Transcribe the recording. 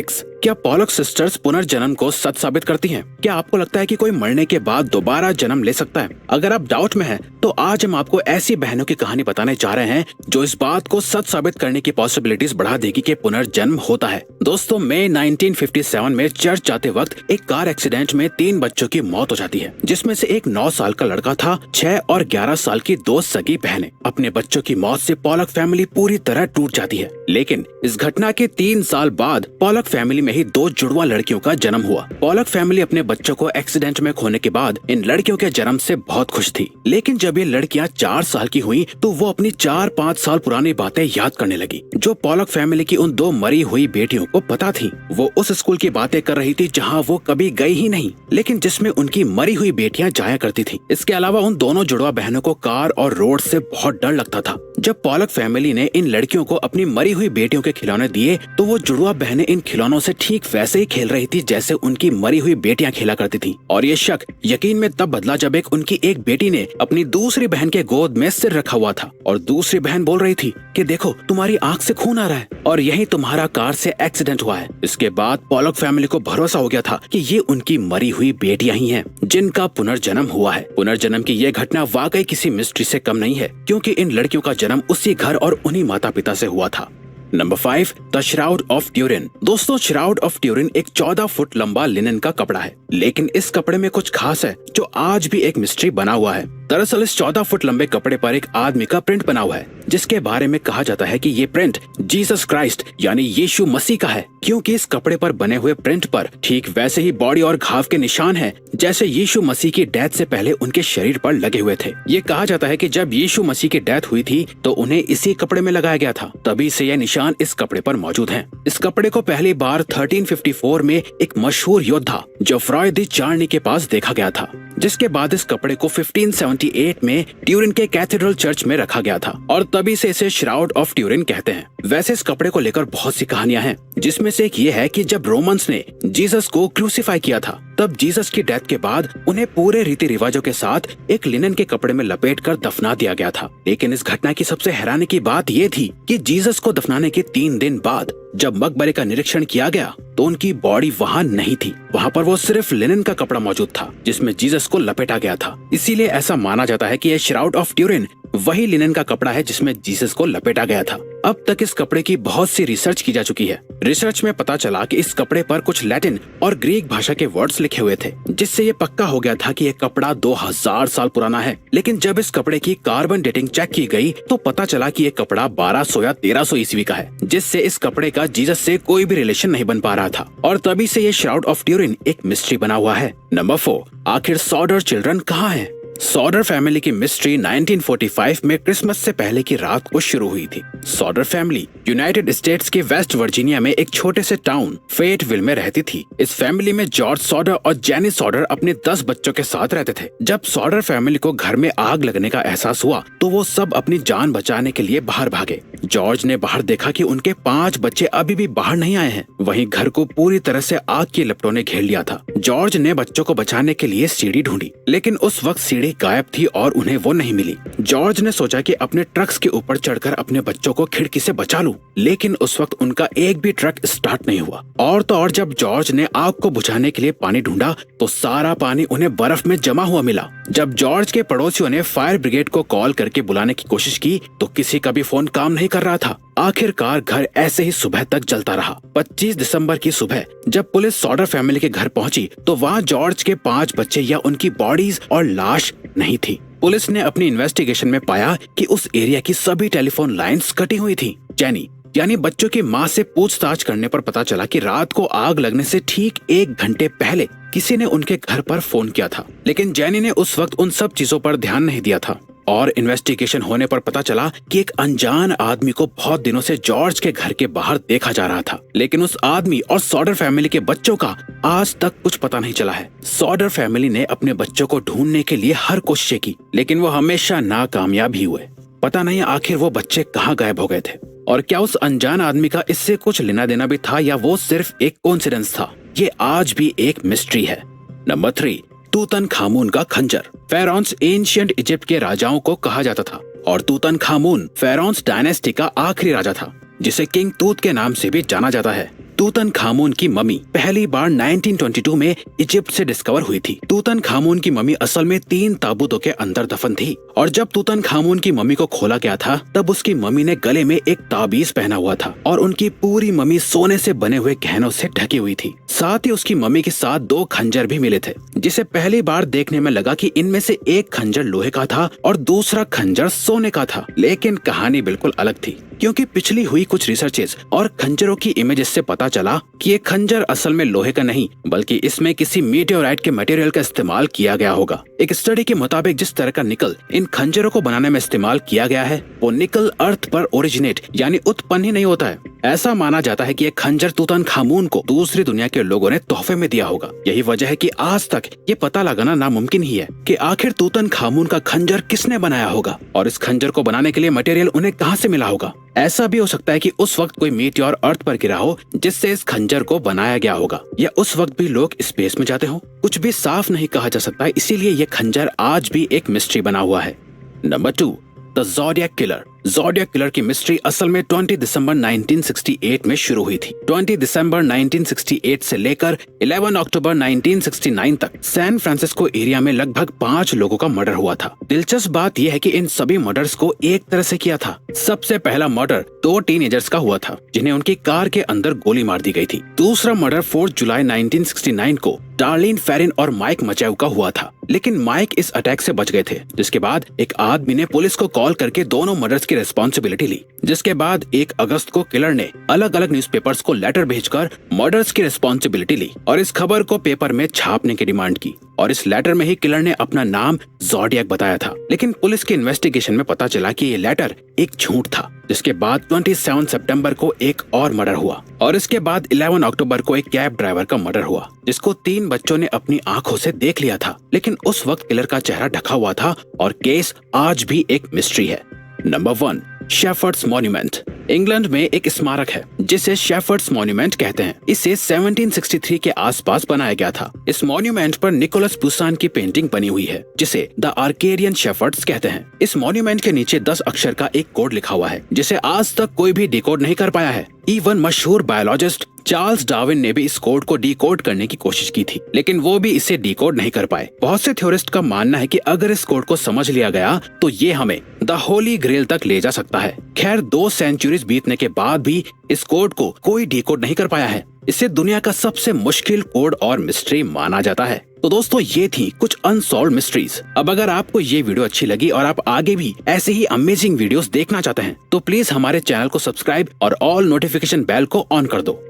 6 क्या Pollock sisters पुनर्जन्म को सच साबित करती हैं? क्या आपको लगता है कि कोई मरने के बाद दोबारा जन्म ले सकता है? अगर आप डाउट में हैं, तो आज हम आपको ऐसी बहनों की कहानी बताने जा रहे हैं जो इस बात को सच साबित करने की पॉसिबिलिटीज बढ़ा देगी कि पुनर्जन्म होता है। दोस्तों, मई 1957 में चर्च जाते वक्त एक कार एक्सीडेंट में 3 बच्चों की मौत हो जाती है, जिसमें से एक 9 साल का लड़का था, 6 और 11 साल की 2 सगी बहनें। अपने बच्चों की मौत से पॉलक फैमिली पूरी तरह टूट जाती है। लेकिन इस घटना के 3 साल बाद पॉलक फैमिली में ही 2 जुड़वा लड़कियों का जन्म हुआ। पॉलक फैमिली अपने बच्चों को एक्सीडेंट में खोने के बाद इन लड़कियों के जन्म से बहुत खुश थी। लेकिन जब ये लड़कियां 4 साल की हुई तो वो अपनी 4-5 साल पुरानी बातें याद करने लगी, जो पॉलक फैमिली की उन 2 मरी हुई बेटियों को पता थी। वो उस स्कूल की बातें कर रही थी जहाँ वो कभी गई ही नहीं, लेकिन जिसमें उनकी मरी हुई बेटियां जाया करती थी। इसके अलावा उन दोनों जुड़वा बहनों को कार और रोड से बहुत डर लगता था। जब पॉलक फैमिली ने इन लड़कियों को अपनी मरी हुई बेटियों के खिलौने दिए तो वो जुड़वा बहनें इन खिलौनों से ठीक वैसे ही खेल रही थी जैसे उनकी मरी हुई बेटियां खेला करती थी। और ये शक यकीन में तब बदला जब उनकी एक बेटी ने अपनी दूसरी बहन के गोद में सिर रखा हुआ था और दूसरी बहन बोल रही थी कि देखो, तुम्हारी आंख से खून आ रहा है और यही तुम्हारा कार से एक्सीडेंट हुआ है। इसके बाद पॉलक फैमिली को भरोसा हो गया था कि ये उनकी मरी हुई बेटियां ही हैं जिनका पुनर्जन्म हुआ है। पुनर्जन्म की ये घटना वाकई किसी मिस्ट्री से कम नहीं है, क्योंकि इन लड़कियों का जन्म उसी घर और उन्हीं माता पिता से हुआ था। Number 5, the shroud of Turin. दोस्तों, श्राउड ऑफ ट्यूरिन एक 14 फुट लंबा लिनन का कपड़ा है, लेकिन इस कपड़े में कुछ खास है जो आज भी एक मिस्ट्री बना हुआ है। दरअसल इस 14 फुट लंबे कपड़े पर एक आदमी का प्रिंट बना हुआ है, जिसके बारे में कहा जाता है कि ये प्रिंट जीसस क्राइस्ट यानी यीशु मसीह का है, क्योंकि इस कपड़े पर बने हुए प्रिंट पर ठीक वैसे ही बॉडी और घाव के निशान हैं जैसे यीशु मसीह की डेथ से पहले उनके शरीर पर लगे हुए थे। ये कहा जाता है कि जब यीशु मसीह की डेथ हुई थी तो उन्हें इसी कपड़े में लगाया गया था, तभी से यह निशान इस कपड़े पर मौजूद हैं। इस कपड़े को पहली बार 1354 में एक मशहूर योद्धा जोफ्रॉय दी चार्नी के पास देखा गया था, जिसके बाद इस कपड़े को 1578 में ट्यूरिन के कैथेड्रल चर्च में रखा गया था और तभी से इसे श्राउड ऑफ ट्यूरिन कहते हैं। वैसे इस कपड़े को लेकर बहुत सी कहानियां हैं, जिसमें से एक ये है कि जब रोमन्स ने जीसस को क्रूसीफाई किया था, तब जीसस की डेथ के बाद उन्हें पूरे रीति रिवाजों के साथ एक लिनन के कपड़े में लपेटकर दफना दिया गया था। लेकिन इस घटना की सबसे हैरानी की बात ये थी कि जीसस को दफनाने के 3 दिन बाद जब मकबरे का निरीक्षण किया गया तो उनकी बॉडी वहाँ नहीं थी। वहाँ पर वो सिर्फ लिनन का कपड़ा मौजूद था जिसमें जीसस को लपेटा गया था। इसीलिए ऐसा माना जाता है कि यह श्राउड ऑफ ट्यूरिन वही लिनन का कपड़ा है जिसमें जीसस को लपेटा गया था। अब तक इस कपड़े की बहुत सी रिसर्च की जा चुकी है। रिसर्च में पता चला कि इस कपड़े पर कुछ लैटिन और ग्रीक भाषा के वर्ड्स लिखे हुए थे, जिससे ये पक्का हो गया था कि यह कपड़ा 2000 साल पुराना है। लेकिन जब इस कपड़े की कार्बन डेटिंग चेक की गई तो पता चला कि यह कपड़ा 1200 या 1300 ईस्वी का है, जिससे इस कपड़े का जीसस से कोई भी रिलेशन नहीं बन पा रहा था और तभी से ये श्राउड ऑफ ट्यूरिन एक मिस्ट्री बना हुआ है। नंबर 4, आखिर सॉडर चिल्ड्रन कहाँ हैं? सॉडर फैमिली की मिस्ट्री 1945 में क्रिसमस से पहले की रात को शुरू हुई थी। सॉडर फैमिली यूनाइटेड स्टेट्स के वेस्ट वर्जीनिया में एक छोटे से टाउन फेटविल में रहती थी। इस फैमिली में जॉर्ज सॉडर और जेनी सॉडर अपने 10 बच्चों के साथ रहते थे। जब सॉडर फैमिली को घर में आग लगने का एहसास हुआ तो वो सब अपनी जान बचाने के लिए बाहर भागे। जॉर्ज ने बाहर देखा कि उनके 5 बच्चे अभी भी बाहर नहीं आए हैं। वहीं घर को पूरी तरह से आग की लपटों ने घेर लिया था। जॉर्ज ने बच्चों को बचाने के लिए सीढ़ी ढूंढी, लेकिन उस वक्त सीढ़ी गायब थी और उन्हें वो नहीं मिली। जॉर्ज ने सोचा कि अपने ट्रक्स के ऊपर चढ़कर अपने बच्चों को खिड़की से बचा लूं, लेकिन उस वक्त उनका एक भी ट्रक स्टार्ट नहीं हुआ। और तो और जब जॉर्ज ने आग को बुझाने के लिए पानी ढूंढा तो सारा पानी उन्हें बर्फ में जमा हुआ मिला। जब जॉर्ज के पड़ोसियों ने फायर ब्रिगेड को कॉल करके बुलाने की कोशिश की तो किसी का भी फोन काम नहीं कर रहा था। आखिरकार घर ऐसे ही सुबह तक जलता रहा। 25 दिसंबर की सुबह जब पुलिस सॉडर फैमिली के घर पहुंची तो वहां जॉर्ज के 5 बच्चे या उनकी बॉडीज और लाश नहीं थी। पुलिस ने अपनी इन्वेस्टिगेशन में पाया कि उस एरिया की सभी टेलीफोन लाइंस कटी हुई थी। जेनी यानी बच्चों की मां से पूछताछ करने पर पता चला कि रात को आग लगने से ठीक 1 घंटे पहले किसी ने उनके घर पर फोन किया था, लेकिन जेनी ने उस वक्त उन सब चीजों पर ध्यान नहीं दिया था। और इन्वेस्टिगेशन होने पर पता चला कि एक अनजान आदमी को बहुत दिनों से जॉर्ज के घर के बाहर देखा जा रहा था, लेकिन उस आदमी और सॉडर फैमिली के बच्चों का आज तक कुछ पता नहीं चला है। सॉडर फैमिली ने अपने बच्चों को ढूंढने के लिए हर कोशिशें की, लेकिन वो हमेशा नाकामयाब ही हुए। पता नहीं आखिर वो बच्चे कहाँ गायब हो गए थे और क्या उस अनजान आदमी का इससे कुछ लेना देना भी था या वो सिर्फ एक कोइंसिडेंस था। ये आज भी एक मिस्ट्री है। नंबर 3, तूतनखामुन का खंजर। फेरोन्स एंशिएंट इजिप्ट के राजाओं को कहा जाता था और तूतनखामुन फेरोन्स डायनेस्टी का आखिरी राजा था, जिसे किंग तूत के नाम से भी जाना जाता है। तूतनखामुन की मम्मी पहली बार 1922 में इजिप्ट से डिस्कवर हुई थी। तूतनखामुन की मम्मी असल में 3 ताबूतों के अंदर दफन थी और जब तूतनखामुन की मम्मी को खोला गया था तब उसकी मम्मी ने गले में एक ताबीज पहना हुआ था और उनकी पूरी मम्मी सोने से बने हुए गहनों से ढकी हुई थी। साथ ही उसकी मम्मी के साथ 2 खंजर भी मिले थे, जिसे पहली बार देखने में लगा कि इनमें से एक खंजर लोहे का था और दूसरा खंजर सोने का था। लेकिन कहानी बिल्कुल अलग थी, क्योंकि पिछली हुई कुछ रिसर्चेस और खंजरों की इमेजेस से पता चला कि ये खंजर असल में लोहे का नहीं बल्कि इसमें किसी मीटेओराइट के मटेरियल का इस्तेमाल किया गया होगा। एक स्टडी के मुताबिक जिस तरह का निकल इन खंजरों को बनाने में इस्तेमाल किया गया है वो निकल अर्थ पर ओरिजिनेट यानी उत्पन्न ही नहीं होता है। ऐसा माना जाता है कि ये खंजर तूतनखामुन को दूसरी दुनिया के लोगों ने तोहफे में दिया होगा। यही वजह है कि आज तक ये पता लगाना नामुमकिन ही है कि आखिर तूतनखामुन का खंजर किसने बनाया होगा और इस खंजर को बनाने के लिए मटेरियल उन्हें कहां से मिला होगा। ऐसा भी हो सकता है कि उस वक्त कोई मीटियोर अर्थ पर गिरा हो जिससे इस खंजर को बनाया गया होगा, या उस वक्त भी लोग स्पेस में जाते हो। कुछ भी साफ नहीं कहा जा सकता, इसीलिए ये खंजर आज भी एक मिस्ट्री बना हुआ है। Number 2, the zodiac killer. Zodiac killer की मिस्ट्री असल में 20 दिसंबर 1968 में शुरू हुई थी। 20 दिसंबर 1968 से लेकर 11 अक्टूबर 1969 तक सैन फ्रांसिस्को एरिया में लगभग 5 लोगों का मर्डर हुआ था। दिलचस्प बात यह है कि इन सभी मर्डर्स को एक तरह से किया था। सबसे पहला मर्डर 2 टीनेजर्स का हुआ था जिन्हें उनकी कार के अंदर गोली मार दी गई थी। दूसरा मर्डर 4 जुलाई 1969 को डार्लिन फेरिन और माइक मचेव का हुआ था, लेकिन माइक इस अटैक से बच गए थे। जिसके बाद एक आदमी ने पुलिस को कॉल करके दोनों मर्डर्स की रिस्पॉन्सिबिलिटी ली। जिसके बाद 1 अगस्त को किलर ने अलग अलग न्यूज़पेपर्स को लेटर भेजकर मर्डर्स की रिस्पॉन्सिबिलिटी ली और इस खबर को पेपर में छापने की डिमांड की। और इस लेटर में ही किलर ने अपना नाम ज़ोडिएक बताया था, लेकिन पुलिस की इन्वेस्टिगेशन में पता चला कि ये लेटर एक झूठ था। जिसके बाद 27 सितंबर को एक और मर्डर हुआ और इसके बाद 11 अक्टूबर को एक कैब ड्राइवर का मर्डर हुआ जिसको 3 बच्चों ने अपनी आंखों से देख लिया था, लेकिन उस वक्त किलर का चेहरा ढका हुआ था और केस आज भी एक मिस्ट्री है। Number 1, shepherd's monument. इंग्लैंड में एक स्मारक है जिसे शेफर्ड्स मॉन्यूमेंट कहते हैं। इसे 1763 के आसपास बनाया गया था। इस मॉन्यूमेंट पर निकोलस पुसान की पेंटिंग बनी हुई है जिसे द आर्केडियन शेफर्ड्स कहते हैं। इस मॉन्यूमेंट के नीचे 10 अक्षर का एक कोड लिखा हुआ है जिसे आज तक कोई भी डिकोड नहीं कर पाया है। इवन मशहूर बायोलॉजिस्ट चार्ल्स डार्विन ने भी इस कोड को डिकोड करने की कोशिश की थी, लेकिन वो भी इसे डिकोड नहीं कर पाए। बहुत से थ्योरिस्ट का मानना है कि अगर इस कोड को समझ लिया गया तो ये हमें द होली ग्रेल तक ले जा सकता है। खैर 2 सेंचुरीज बीतने के बाद भी इस कोड को कोई डिकोड नहीं कर पाया है। इसे दुनिया का सबसे मुश्किल कोड और मिस्ट्री माना जाता है। तो दोस्तों ये थी कुछ अनसॉल्व्ड मिस्ट्रीज। अब अगर आपको ये वीडियो अच्छी लगी और आप आगे भी ऐसे ही अमेजिंग वीडियोस देखना चाहते हैं तो प्लीज हमारे चैनल को सब्सक्राइब और ऑल नोटिफिकेशन बेल को ऑन कर दो।